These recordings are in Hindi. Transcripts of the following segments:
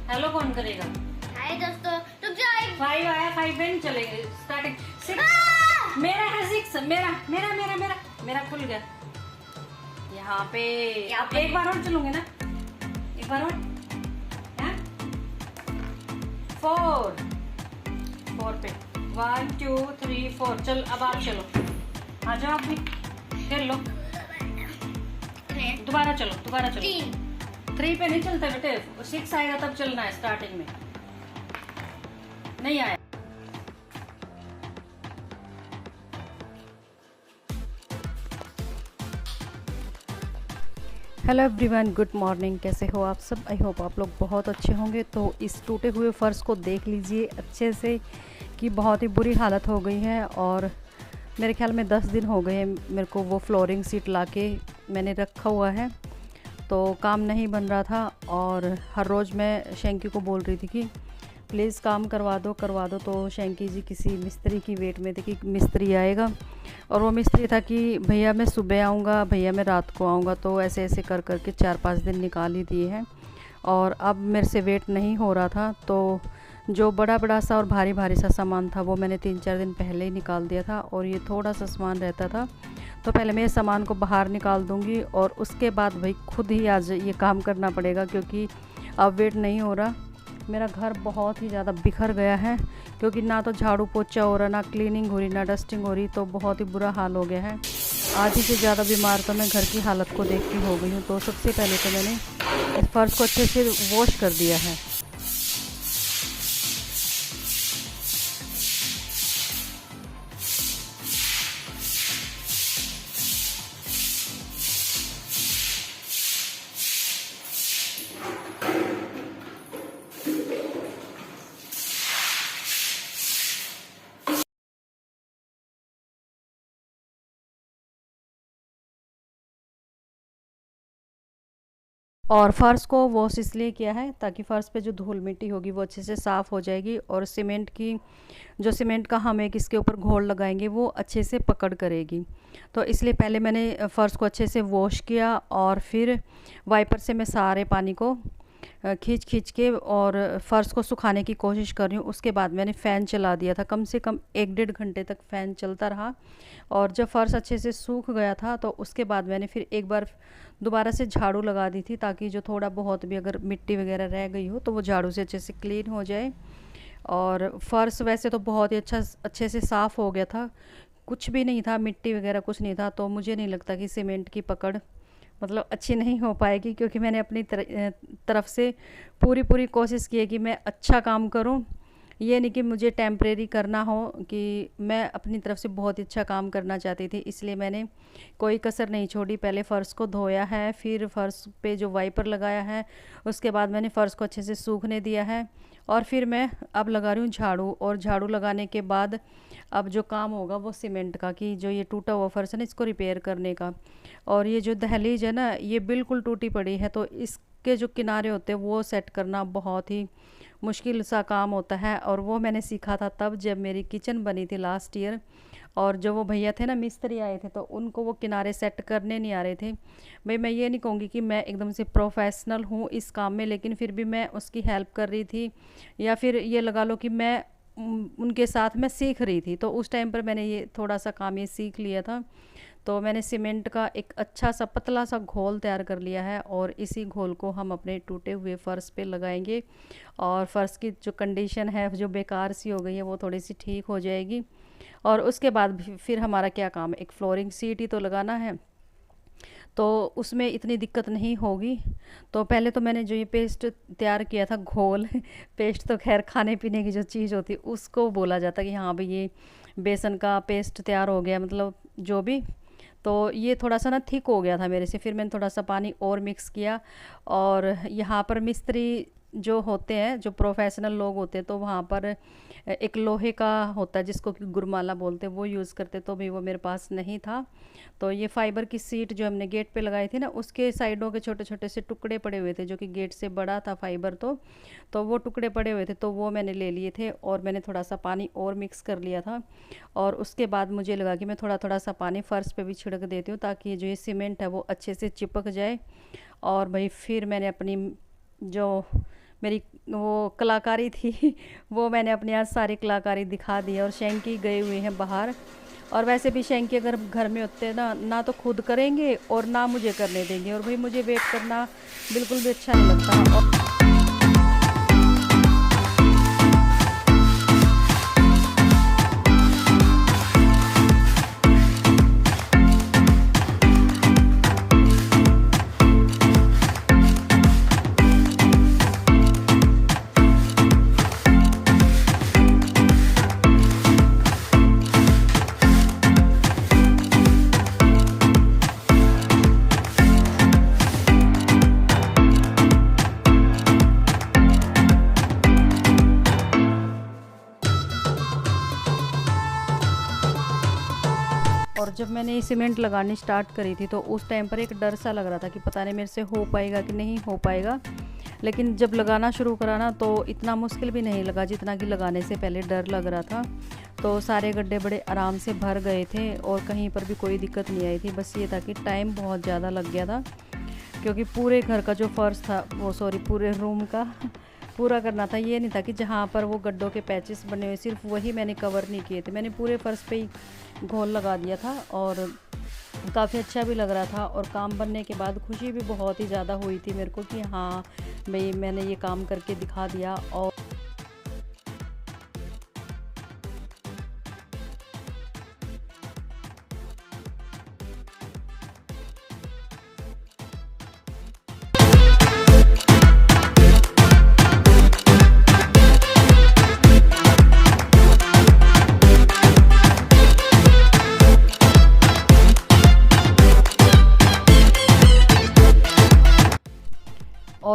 हेलो कौन करेगा? हाय दोस्तों, रुक जाओ। 5 आया, 5 पे नहीं चलेंगे। स्टार्टिंग 6 मेरा है, 6 मेरा मेरा मेरा मेरा मेरा खुल गया यहाँ पे। अब एक बार और चलूंगे ना, एक बार और। 4 पे 1 2 3 4। चल अब आप चलो, आ जाओ आप भी, खेल लो। दोबारा चलो, दोबारा चलो। 3 पे नहीं चलता बेटे, 6 आएगा तब चलना है। स्टार्टिंग में नहीं आया। Hello everyone, good morning. कैसे हो आप सब? आई होप आप लोग बहुत अच्छे होंगे। तो इस टूटे हुए फ़र्श को देख लीजिए अच्छे से कि बहुत ही बुरी हालत हो गई है। और मेरे ख्याल में 10 दिन हो गए हैं मेरे को वो फ्लोरिंग सीट लाके मैंने रखा हुआ है, तो काम नहीं बन रहा था। और हर रोज़ मैं शैंकी को बोल रही थी कि प्लीज़ काम करवा दो करवा दो। तो शैंकी जी किसी मिस्त्री की वेट में थे कि मिस्त्री आएगा, और वो मिस्त्री था कि भैया मैं सुबह आऊँगा, भैया मैं रात को आऊँगा। तो ऐसे ऐसे कर कर के 4-5 दिन निकाल ही दिए हैं। और अब मेरे से वेट नहीं हो रहा था, तो जो बड़ा बड़ा सा और भारी भारी सा सामान था वो मैंने 3-4 दिन पहले ही निकाल दिया था। और ये थोड़ा सा सामान रहता था, तो पहले मैं ये सामान को बाहर निकाल दूँगी और उसके बाद भाई खुद ही आज ये काम करना पड़ेगा, क्योंकि अब वेट नहीं हो रहा। मेरा घर बहुत ही ज़्यादा बिखर गया है, क्योंकि ना तो झाड़ू पोछा हो रहा, ना क्लीनिंग हो रही, ना डस्टिंग हो रही। तो बहुत ही बुरा हाल हो गया है। आधी से ज़्यादा बीमार तो मैं घर की हालत को देख के हो गई हूँ। तो सबसे पहले तो मैंने इस फर्श को अच्छे से वॉश कर दिया है। और फ़र्श को वॉश इसलिए किया है ताकि फ़र्श पे जो धूल मिट्टी होगी वो अच्छे से साफ़ हो जाएगी, और सीमेंट की जो सीमेंट का हम एक इसके ऊपर घोल लगाएंगे वो अच्छे से पकड़ करेगी। तो इसलिए पहले मैंने फ़र्श को अच्छे से वॉश किया, और फिर वाइपर से मैं सारे पानी को खींच खींच के और फ़र्श को सुखाने की कोशिश कर रही हूँ। उसके बाद मैंने फ़ैन चला दिया था, कम से कम 1-1.5 घंटे तक फ़ैन चलता रहा। और जब फ़र्श अच्छे से सूख गया था तो उसके बाद मैंने फिर एक बार दोबारा से झाड़ू लगा दी थी, ताकि जो थोड़ा बहुत भी अगर मिट्टी वगैरह रह गई हो तो वो झाड़ू से अच्छे से क्लीन हो जाए। और फ़र्श वैसे तो बहुत ही अच्छे से साफ़ हो गया था, कुछ भी नहीं था, मिट्टी वगैरह कुछ नहीं था। तो मुझे नहीं लगता कि सीमेंट की पकड़ मतलब अच्छी नहीं हो पाएगी, क्योंकि मैंने अपनी तरफ से पूरी कोशिश की है कि मैं अच्छा काम करूं। ये नहीं कि मुझे टेम्परेरी करना हो, कि मैं अपनी तरफ से बहुत ही अच्छा काम करना चाहती थी। इसलिए मैंने कोई कसर नहीं छोड़ी। पहले फ़र्श को धोया है, फिर फ़र्श पे जो वाइपर लगाया है, उसके बाद मैंने फ़र्श को अच्छे से सूखने दिया है, और फिर मैं अब लगा रही हूँ झाड़ू। और झाड़ू लगाने के बाद अब जो काम होगा वो सीमेंट का, कि जो ये टूटा हुआ फ़र्श है ना, इसको रिपेयर करने का। और ये जो दहलीज है ना, ये बिल्कुल टूटी पड़ी है, तो इसके जो किनारे होते हैं वो सेट करना बहुत ही मुश्किल सा काम होता है। और वो मैंने सीखा था तब जब मेरी किचन बनी थी लास्ट ईयर। और जो वो भैया थे ना, मिस्त्री आए थे, तो उनको वो किनारे सेट करने नहीं आ रहे थे। भाई मैं ये नहीं कहूँगी कि मैं एकदम से प्रोफेशनल हूँ इस काम में, लेकिन फिर भी मैं उसकी हेल्प कर रही थी, या फिर ये लगा लो कि मैं उनके साथ मैं सीख रही थी। तो उस टाइम पर मैंने ये थोड़ा सा काम ये सीख लिया था। तो मैंने सीमेंट का एक अच्छा सा पतला सा घोल तैयार कर लिया है, और इसी घोल को हम अपने टूटे हुए फ़र्श पे लगाएंगे। और फ़र्श की जो कंडीशन है, जो बेकार सी हो गई है, वो थोड़ी सी ठीक हो जाएगी। और उसके बाद फिर हमारा क्या काम है, एक फ्लोरिंग सीट ही तो लगाना है, तो उसमें इतनी दिक्कत नहीं होगी। तो पहले तो मैंने जो ये पेस्ट तैयार किया था, घोल पेस्ट तो खैर खाने पीने की जो चीज़ होती है उसको बोला जाता है कि हाँ भाई ये बेसन का पेस्ट तैयार हो गया, मतलब जो भी। तो ये थोड़ा सा ना थिक हो गया था मेरे से, फिर मैंने थोड़ा सा पानी और मिक्स किया। और यहाँ पर मिस्त्री जो होते हैं, जो प्रोफेशनल लोग होते हैं, तो वहाँ पर एक लोहे का होता है जिसको कि गुरमाला बोलते हैं, वो यूज़ करते, तो भी वो मेरे पास नहीं था। तो ये फाइबर की सीट जो हमने गेट पे लगाई थी ना, उसके साइडों के छोटे छोटे से टुकड़े पड़े हुए थे, जो कि गेट से बड़ा था फाइबर। तो वो टुकड़े पड़े हुए थे, तो वो मैंने ले लिए थे, और मैंने थोड़ा सा पानी और मिक्स कर लिया था। और उसके बाद मुझे लगा कि मैं थोड़ा थोड़ा सा पानी फ़र्श पे भी छिड़क देती हूँ, ताकि जो ये सीमेंट है वो अच्छे से चिपक जाए। और भाई फिर मैंने अपनी जो मेरी वो कलाकारी थी वो मैंने अपनी आज सारी कलाकारी दिखा दी है। और शैंकी गए हुए हैं बाहर। और वैसे भी शैंकी अगर घर में होते हैं ना, ना तो खुद करेंगे और ना मुझे करने देंगे, और भाई मुझे वेट करना बिल्कुल भी अच्छा नहीं लगता। और जब मैंने ये सीमेंट लगानी स्टार्ट करी थी तो उस टाइम पर एक डर सा लग रहा था कि पता नहीं मेरे से हो पाएगा कि नहीं हो पाएगा। लेकिन जब लगाना शुरू करा ना तो इतना मुश्किल भी नहीं लगा जितना कि लगाने से पहले डर लग रहा था। तो सारे गड्ढे बड़े आराम से भर गए थे और कहीं पर भी कोई दिक्कत नहीं आई थी। बस ये था कि टाइम बहुत ज़्यादा लग गया था, क्योंकि पूरे घर का जो फर्श था पूरे रूम का पूरा करना था। ये नहीं था कि जहाँ पर वो गड्ढों के पैचेस बने हुए सिर्फ वही मैंने कवर नहीं किए थे, मैंने पूरे फर्श पे ही घोल लगा दिया था। और काफ़ी अच्छा भी लग रहा था और काम बनने के बाद खुशी भी बहुत ही ज़्यादा हुई थी मेरे को कि हाँ भाई मैंने ये काम करके दिखा दिया। और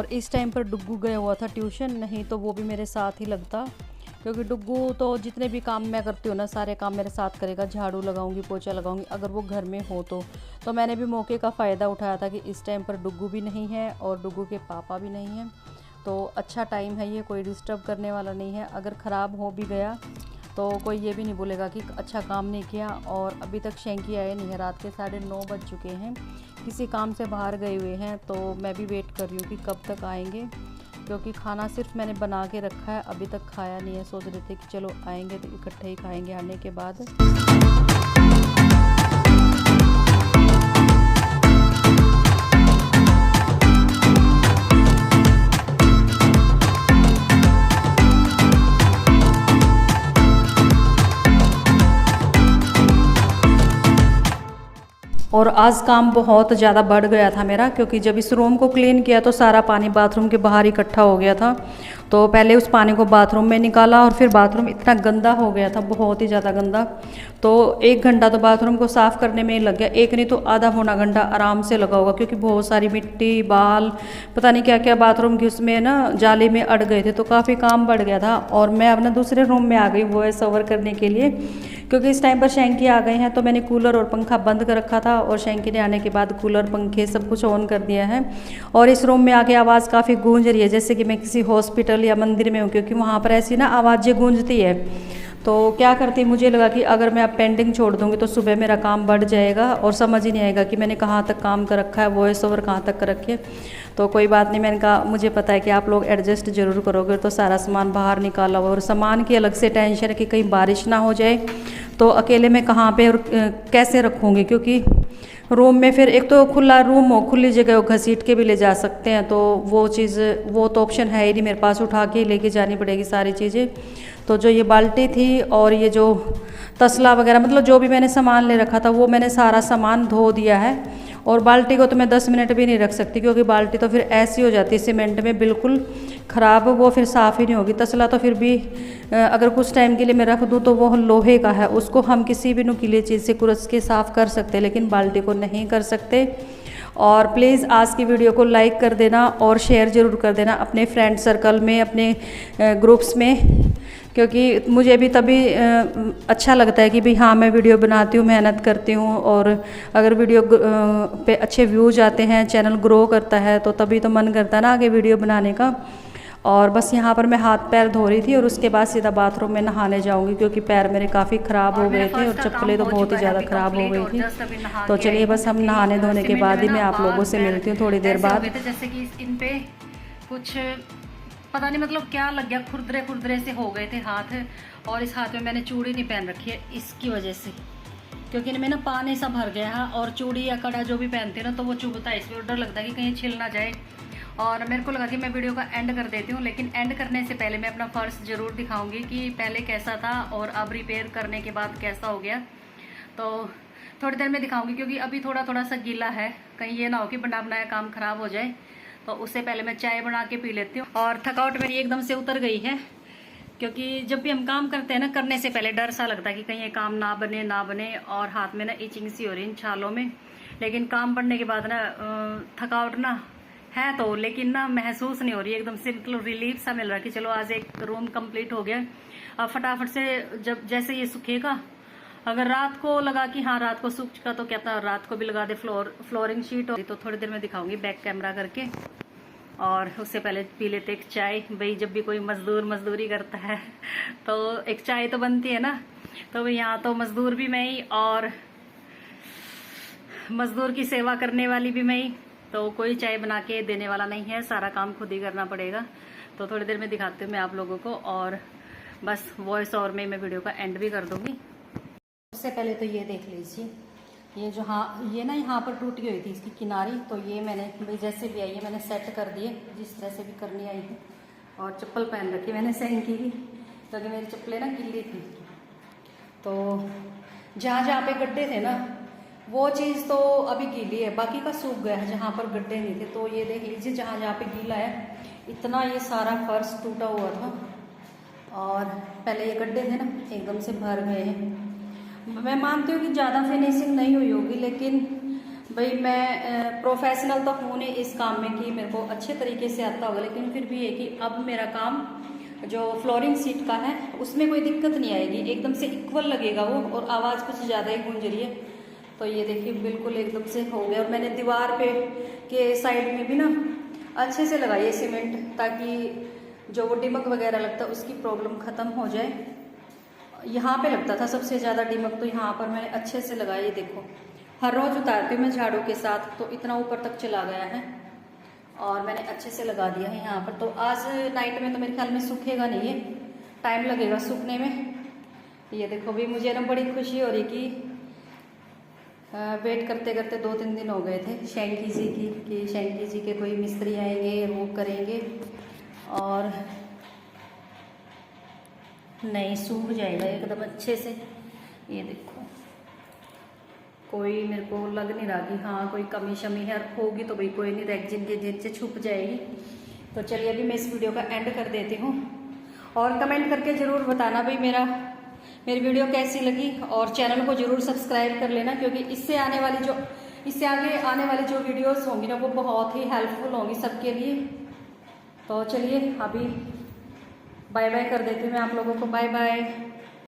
इस टाइम पर डुग्गू गया हुआ था ट्यूशन, नहीं तो वो भी मेरे साथ ही लगता, क्योंकि डुग्गू तो जितने भी काम मैं करती हूँ ना सारे काम मेरे साथ करेगा। झाड़ू लगाऊंगी, पोछा लगाऊंगी अगर वो घर में हो तो मैंने भी मौके का फ़ायदा उठाया था कि इस टाइम पर डुग्गू भी नहीं है और डुग्गू के पापा भी नहीं हैं, तो अच्छा टाइम है ये, कोई डिस्टर्ब करने वाला नहीं है। अगर ख़राब हो भी गया तो कोई ये भी नहीं बोलेगा कि अच्छा काम नहीं किया। और अभी तक शैंकी आए नहीं है, रात के 9:30 बज चुके हैं, किसी काम से बाहर गए हुए हैं। तो मैं भी वेट कर रही हूँ कि कब तक आएंगे, क्योंकि खाना सिर्फ मैंने बना के रखा है, अभी तक खाया नहीं है। सोच रहे थे कि चलो आएंगे तो इकट्ठे ही खाएंगे आने के बाद। और आज काम बहुत ज़्यादा बढ़ गया था मेरा, क्योंकि जब इस रूम को क्लीन किया तो सारा पानी बाथरूम के बाहर इकट्ठा हो गया था। तो पहले उस पानी को बाथरूम में निकाला और फिर बाथरूम इतना गंदा हो गया था, बहुत ही ज़्यादा गंदा। तो 1 घंटा तो बाथरूम को साफ़ करने में ही लग गया, एक नहीं तो आधा पौना घंटा आराम से लगा होगा, क्योंकि बहुत सारी मिट्टी बाल पता नहीं क्या क्या बाथरूम की उसमें ना जाली में अड़ गए थे, तो काफ़ी काम बढ़ गया था। और मैं अपना दूसरे रूम में आ गई वॉइस ओवर करने के लिए, क्योंकि इस टाइम पर शैंकी आ गए हैं। तो मैंने कूलर और पंखा बंद कर रखा था और शैंकी ने आने के बाद कूलर पंखे सब कुछ ऑन कर दिया है। और इस रूम में आके आवाज़ काफ़ी गूंज रही है, जैसे कि मैं किसी हॉस्पिटल या मंदिर में हूँ, क्योंकि वहाँ पर ऐसी ना आवाज़ें गूंजती है। तो क्या करती, मुझे लगा कि अगर मैं अब पेंडिंग छोड़ दूँगी तो सुबह मेरा काम बढ़ जाएगा और समझ ही नहीं आएगा कि मैंने कहाँ तक काम कर रखा है, वॉइस ओवर कहाँ तक कर रखी है। तो कोई बात नहीं, मैंने कहा मुझे पता है कि आप लोग एडजस्ट ज़रूर करोगे। तो सारा सामान बाहर निकाला हुआ, और सामान की अलग से टेंशन है कि कहीं बारिश ना हो जाए तो अकेले में कहाँ पे और कैसे रखूँगी, क्योंकि रूम में फिर एक तो खुला रूम हो, खुली जगह हो, घसीट के भी ले जा सकते हैं, तो वो तो ऑप्शन है ही नहीं मेरे पास, उठा के लेके जानी पड़ेगी सारी चीज़ें। तो जो ये बाल्टी थी और ये जो तसला वगैरह, मतलब जो भी मैंने सामान ले रखा था वो मैंने सारा सामान धो दिया है। और बाल्टी को तो मैं 10 मिनट भी नहीं रख सकती, क्योंकि बाल्टी तो फिर ऐसी हो जाती है सीमेंट में बिल्कुल ख़राब, वो फिर साफ़ ही नहीं होगी। तसला तो फिर भी अगर कुछ टाइम के लिए मैं रख दूँ तो वो लोहे का है, उसको हम किसी भी नुकीले चीज़ से कुरस के साफ़ कर सकते हैं, लेकिन बाल्टी को नहीं कर सकते। और प्लीज़ आज की वीडियो को लाइक कर देना और शेयर ज़रूर कर देना अपने फ्रेंड सर्कल में, अपने ग्रुप्स में, क्योंकि मुझे भी तभी अच्छा लगता है कि भाई हाँ मैं वीडियो बनाती हूँ, मेहनत करती हूँ, और अगर वीडियो पे अच्छे व्यूज आते हैं, चैनल ग्रो करता है, तो तभी तो मन करता है ना आगे वीडियो बनाने का। और बस यहाँ पर मैं हाथ पैर धो रही थी और उसके बाद सीधा बाथरूम में नहाने जाऊँगी, क्योंकि पैर मेरे काफ़ी ख़राब हो गए थे और चप्पलें तो बहुत ही ज़्यादा ख़राब हो गई थी। तो चलिए बस हम नहाने धोने के बाद ही मैं आप लोगों से मिलती हूँ थोड़ी देर बाद। जैसे कि इन पे कुछ पता नहीं मतलब क्या लग गया, खुरदरे खुरदरे से हो गए थे हाथ। और इस हाथ में मैंने चूड़ी नहीं पहन रखी है इसकी वजह से, क्योंकि इनमें ना पानी सा भर गया है। और चूड़ी या कड़ा जो भी पहनते हैं ना तो वो चुभता है, इसलिए डर लगता है कि कहीं छिल ना जाए। और मेरे को लगा कि मैं वीडियो का एंड कर देती हूँ, लेकिन एंड करने से पहले मैं अपना फ़र्श ज़रूर दिखाऊंगी कि पहले कैसा था और अब रिपेयर करने के बाद कैसा हो गया। तो थोड़ी देर में दिखाऊंगी, क्योंकि अभी थोड़ा थोड़ा सा गीला है, कहीं ये ना हो कि बना बनाया काम खराब हो जाए। तो उससे पहले मैं चाय बना के पी लेती हूँ। और थकावट मेरी एकदम से उतर गई है, क्योंकि जब भी हम काम करते हैं ना, करने से पहले डर सा लगता है कि कहीं ये काम ना बने। और हाथ में ना इचिंग सी हो रही इन छालों में। लेकिन काम पड़ने के बाद ना थकावट ना है तो, लेकिन ना महसूस नहीं हो रही, एकदम से मतलब रिलीफ सा मिल रहा है कि चलो आज एक रूम कंप्लीट हो गया। अब फटाफट से जब जैसे ये सूखेगा, अगर रात को लगा कि हाँ रात को सूख चुका तो क्या पता रात को भी लगा दे फ्लोरिंग शीट हो। तो थोड़ी देर में दिखाऊंगी बैक कैमरा करके। और उससे पहले पी लेते एक चाय। भाई जब भी कोई मजदूर मजदूरी करता है तो एक चाय तो बनती है ना। तो यहाँ तो मजदूर भी मैं ही और मजदूर की सेवा करने वाली भी मैं ही, तो कोई चाय बना के देने वाला नहीं है, सारा काम खुद ही करना पड़ेगा। तो थोड़ी देर में दिखाती हूँ मैं आप लोगों को, और बस वॉइस ओवर में मैं वीडियो का एंड भी कर दूंगी। उससे पहले तो ये देख लीजिए, ये जो ये ना यहाँ पर टूटी हुई थी इसकी किनारी, तो ये मैंने भाई जैसे भी आई है मैंने सेट कर दिए, जिस तरह से भी करनी आई थी। और चप्पल पहन रखी मैंने सहन की, क्योंकि मेरी चप्पलें ना गिल्ली थी। तो जहाँ जहाँ पे गड्ढे थे ना वो चीज़ तो अभी गीली है, बाकी का सूख गया है जहाँ पर गड्ढे नहीं थे। तो ये देख लीजिए जहाँ जहाँ पे गीला है, इतना ये सारा फर्श टूटा हुआ था। और पहले ये गड्ढे थे ना एकदम से भर गए हैं। मैं मानती हूँ कि ज़्यादा फिनिशिंग नहीं हुई होगी, लेकिन भाई मैं प्रोफेशनल तो हूँ नहीं इस काम में कि मेरे को अच्छे तरीके से आता होगा, लेकिन फिर भी है कि अब मेरा काम जो फ्लोरिंग सीट का है उसमें कोई दिक्कत नहीं आएगी, एकदम से इक्वल लगेगा वो। और आवाज़ कुछ ज़्यादा ही गूंज रही है। तो ये देखिए बिल्कुल एकदम से हो गया। और मैंने दीवार पे के साइड में भी ना अच्छे से लगाई है सीमेंट, ताकि जो वो डिमक वगैरह लगता है उसकी प्रॉब्लम ख़त्म हो जाए। यहाँ पे लगता था सबसे ज़्यादा डिमक, तो यहाँ पर मैंने अच्छे से लगाई। देखो हर रोज़ उतारती हूँ मैं झाड़ू के साथ, तो इतना ऊपर तक चला गया है और मैंने अच्छे से लगा दिया है यहाँ पर। तो आज नाइट में तो मेरे ख्याल में सूखेगा नहीं, ये टाइम लगेगा सूखने में। ये देखो भी मुझे ना बड़ी खुशी हो रही कि वेट करते करते 2-3 दिन हो गए थे शैंकी जी की, कि शैंकी जी के कोई मिस्त्री आएंगे वो करेंगे और नहीं सूख जाएगा एकदम अच्छे से। ये देखो कोई मेरे को लग नहीं रहा कि हाँ कोई कमी शमी है, होगी तो भाई कोई नहीं, रेक्जिन के जिन से छुप जाएगी। तो चलिए अभी मैं इस वीडियो का एंड कर देती हूँ, और कमेंट करके ज़रूर बताना भाई मेरी वीडियो कैसी लगी। और चैनल को ज़रूर सब्सक्राइब कर लेना, क्योंकि इससे आगे आने वाली जो वीडियोस होंगी ना वो बहुत ही हेल्पफुल होंगी सबके लिए। तो चलिए अभी बाय बाय कर देती हूँ मैं आप लोगों को, बाय बाय।